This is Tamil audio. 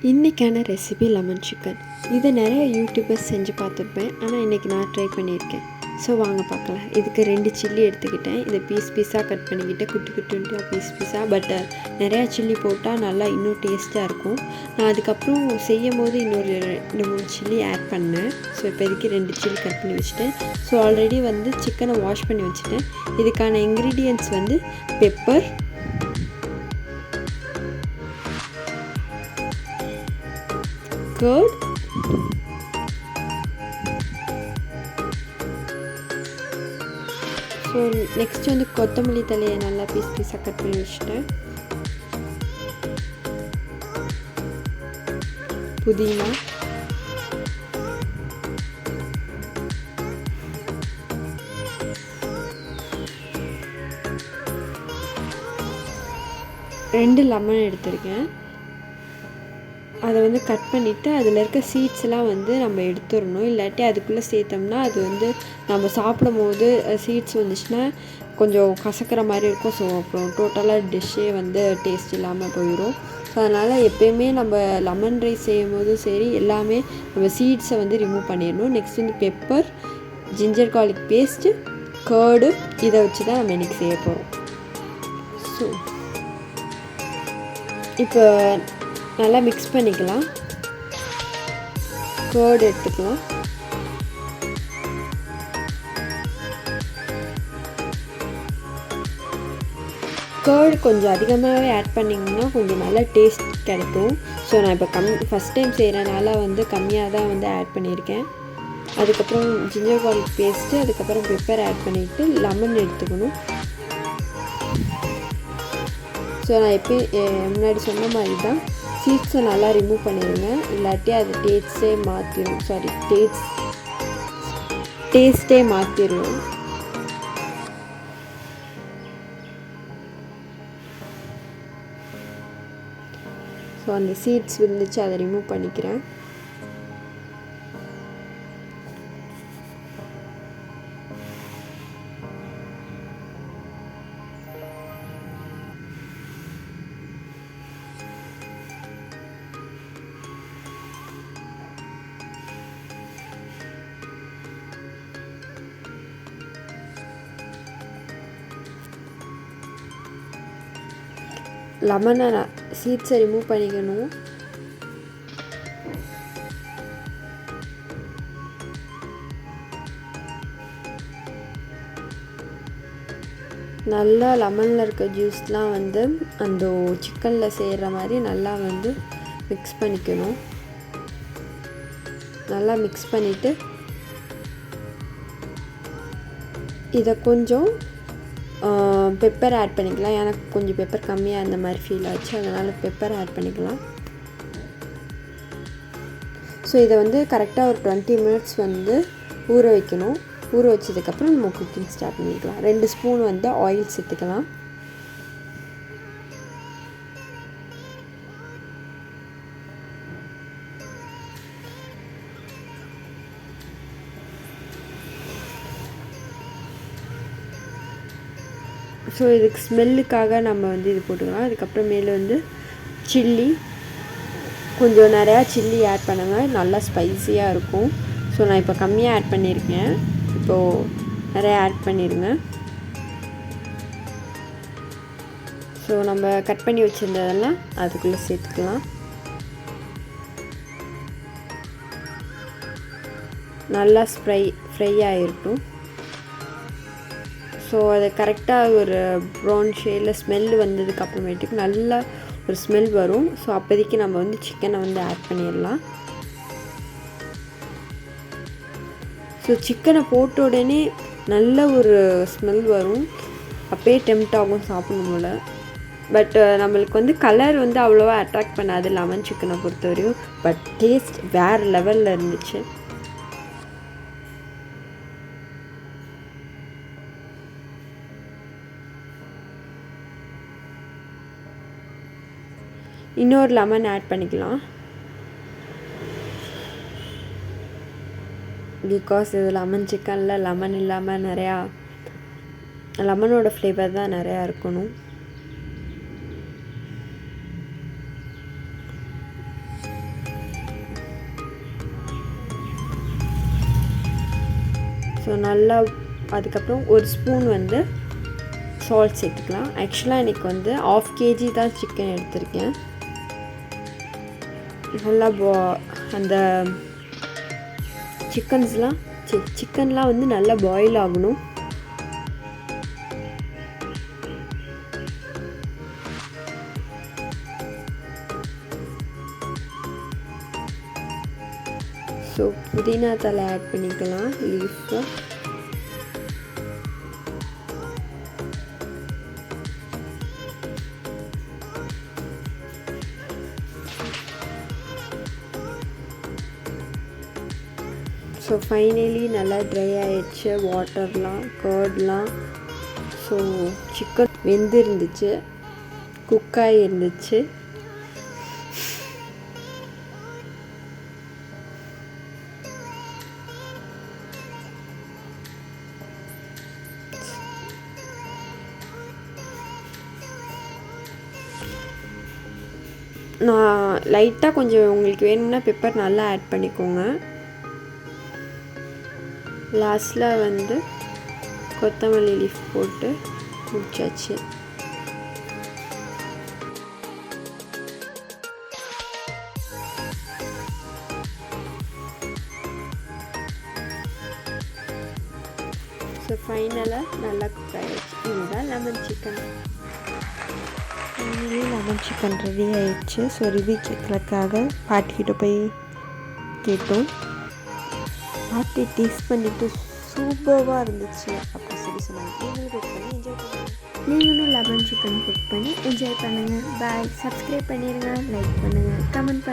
இன்றைக்கான ரெசிபி லெமன் சிக்கன். இதை நிறைய யூடியூபர்ஸ் செஞ்சு பார்த்துருப்பேன், ஆனால் இன்றைக்கி நான் ட்ரை பண்ணியிருக்கேன். ஸோ வாங்க பார்க்கலாம். இதுக்கு 2 சில்லி எடுத்துக்கிட்டேன். இதை பீஸாக கட் பண்ணிக்கிட்டு குட்டி குட்டியாக பீஸாக. பட் நிறையா சில்லி போட்டால் நல்லா இன்னும் டேஸ்ட்டாக இருக்கும். நான் அதுக்கப்புறம் செய்யும் போது இன்னொரு 2-3 சில்லி ஆட் பண்ணேன். ஸோ இப்போதைக்கு 2 சில்லி கட் பண்ணி வச்சுட்டேன். ஸோ ஆல்ரெடி சிக்கனை வாஷ் பண்ணி வச்சுட்டேன். இதுக்கான ingredients pepper, curd, so next கொத்தமல்லி தலையை நல்லா பீஸாக கட் பண்ணி வச்சுட்டேன். புதினா, ரெண்டு லெமன் எடுத்திருக்கேன். அதை கட் பண்ணிவிட்டு அதில் இருக்க சீட்ஸ்லாம் நம்ம எடுத்துடணும். இல்லாட்டி அதுக்குள்ளே சேர்த்தோம்னா அது நம்ம சாப்பிடும் போது சீட்ஸ் வந்துச்சுன்னா கொஞ்சம் கசக்கிற மாதிரி இருக்கும். ஸோ அப்புறம் டோட்டலாக டிஷ்ஷே டேஸ்ட் இல்லாமல் போயிடும். ஸோ அதனால் எப்போயுமே நம்ம லெமன் ரைஸ் செய்யும் போதும் சரி எல்லாமே நம்ம சீட்ஸை ரிமூவ் பண்ணிடணும். Next pepper, ginger garlic paste, curd, இதை வச்சு தான் நம்ம இன்றைக்கி செய்ய போகிறோம். ஸோ இப்போ நல்லா மிக்ஸ் பண்ணிக்கலாம். கர்ட் எடுத்துக்கலாம். கர்ட் கொஞ்சம் அதிகமாகவே ஆட் பண்ணிங்கன்னா கொஞ்சம் நல்லா டேஸ்ட் கிடைக்கும். ஸோ நான் இப்போ ஃபஸ்ட் டைம் செய்கிறனால கம்மியாக தான் ஆட் பண்ணியிருக்கேன். அதுக்கப்புறம் ஜிஞ்சர் கார்லிக் பேஸ்ட்டு, அதுக்கப்புறம் பெப்பர் ஆட் பண்ணிவிட்டு லெமன் எடுத்துக்கணும். ஸோ நான் முன்னாடி சொன்ன மாதிரி தான் சீட்ஸை நல்லா ரிமூவ் பண்ணிடுங்க. இல்லாட்டி அது டேஸ்ட்டே மாற்றிடும். ஸோ அந்த சீட்ஸ் வந்துச்சு, அதை ரிமூவ் பண்ணிக்கிறேன். லெமனை சீட்ஸை ரிமூவ் பண்ணிக்கணும். நல்லா லெமனில் இருக்க ஜூஸ்லாம் அந்த சிக்கனில் சேர்கிற மாதிரி நல்லா மிக்ஸ் பண்ணிக்கணும். நல்லா மிக்ஸ் பண்ணிவிட்டு இதை கொஞ்சம் பெப்பர் ஆட் பண்ணிக்கலாம். எனக்கு கொஞ்சம் பெப்பர் கம்மியாக அந்த மாதிரி ஃபீல் ஆச்சு, அதனால் பெப்பர் ஆட் பண்ணிக்கலாம். ஸோ இதை கரெக்டாக ஒரு 20 மினிட்ஸ் ஊற வைக்கணும். ஊற வச்சதுக்கப்புறம் நம்ம குக்கிங் ஸ்டார்ட் பண்ணிக்கலாம். 2 ஸ்பூன் ஆயில் சேர்த்துக்கலாம். ஸோ இதுக்கு ஸ்மெல்லுக்காக நம்ம இது போட்டுக்கலாம். அதுக்கப்புறம் மேலே சில்லி, கொஞ்சம் நிறையா சில்லி ஆட் பண்ணுங்கள், நல்லா ஸ்பைஸியாக இருக்கும். ஸோ நான் இப்போ கம்மியாக ஆட் பண்ணியிருக்கேன், இப்போது நிறையா ஆட் பண்ணிடுங்க. ஸோ நம்ம கட் பண்ணி வச்சுருந்ததெல்லாம் அதுக்குள்ளே சேர்த்துக்கலாம். நல்லா ஃப்ரை ஆகிருக்கும். ஸோ அது கரெக்டாக ஒரு ப்ரௌன் ஷேடில் ஸ்மெல் வந்ததுக்கப்புறமேட்டுக்கு நல்லா ஒரு ஸ்மெல் வரும். ஸோ அப்போதைக்கு நம்ம சிக்கனை ஆட் பண்ணிடலாம். ஸோ சிக்கனை போட்ட உடனே நல்ல ஒரு ஸ்மெல் வரும். அப்போயே டெம்ப்ட் ஆகும் சாப்பிடணும் போல். பட் நம்மளுக்கு கலர் அவ்வளோவா அட்ராக்ட் பண்ணாது லெமன் சிக்கனை பொறுத்தவரையும். பட் டேஸ்ட் வேறு லெவலில் இருந்துச்சு. இன்னொரு லெமன் ஆட் பண்ணிக்கலாம். பிகாஸ் இது லெமன் சிக்கனில் லெமன் இல்லாமல் நிறையா லெமனோட ஃப்ளேவர் தான் நிறையா இருக்கணும். ஸோ நல்லா அதுக்கப்புறம் ஒரு ஸ்பூன் வந்து சால்ட் சேர்த்துக்கலாம். ஆக்சுவலாக எனக்கு வந்து 1/2 kg தான் சிக்கன் எடுத்திருக்கேன். நல்லா அந்த சிக்கன்லாம் வந்து நல்லா பாயில் ஆகணும். ஸோ புதினா தலை ஆட் பண்ணிக்கலாம் லீஃபு. ஸோ ஃபைனலி நல்லா ட்ரை ஆகிடுச்சு வாட்டர்லாம், கர்ட்லாம். ஸோ சிக்கன் வெந்து இருந்துச்சு, குக்காகி இருந்துச்சு. நான் லைட்டாக கொஞ்சம் உங்களுக்கு வேணும்னா பெப்பர் நல்லா ஆட் பண்ணிக்கோங்க. லாஸ்ட்டில் வந்து கொத்தமல்லி லீஃப் போட்டு முடிச்சாச்சு. ஸோ ஃபைனலாக நல்லா குக் ஆகிடுச்சு. இதுதான் lemon chicken. Finally lemon chicken ready ஆகிடுச்சு. ஸோ ரிவ்யூ கேட்கறதுக்காக பாட்டிக்கிட்ட போய் கேட்டோம். பாட்டி டேஸ்ட் பண்ணிவிட்டு சூப்பராக இருந்துச்சு அப்படி சொன்னாங்க. நீங்களும் குக் பண்ணி என்ஜாய் பண்ணுங்கள். நீங்களும் லெமன் சிக்கன் குக் பண்ணி என்ஜாய் பண்ணுங்கள். பாய். சப்ஸ்கிரைப் பண்ணிடுங்க, லைக் பண்ணுங்கள், கமெண்ட் பண்ணுங்கள்.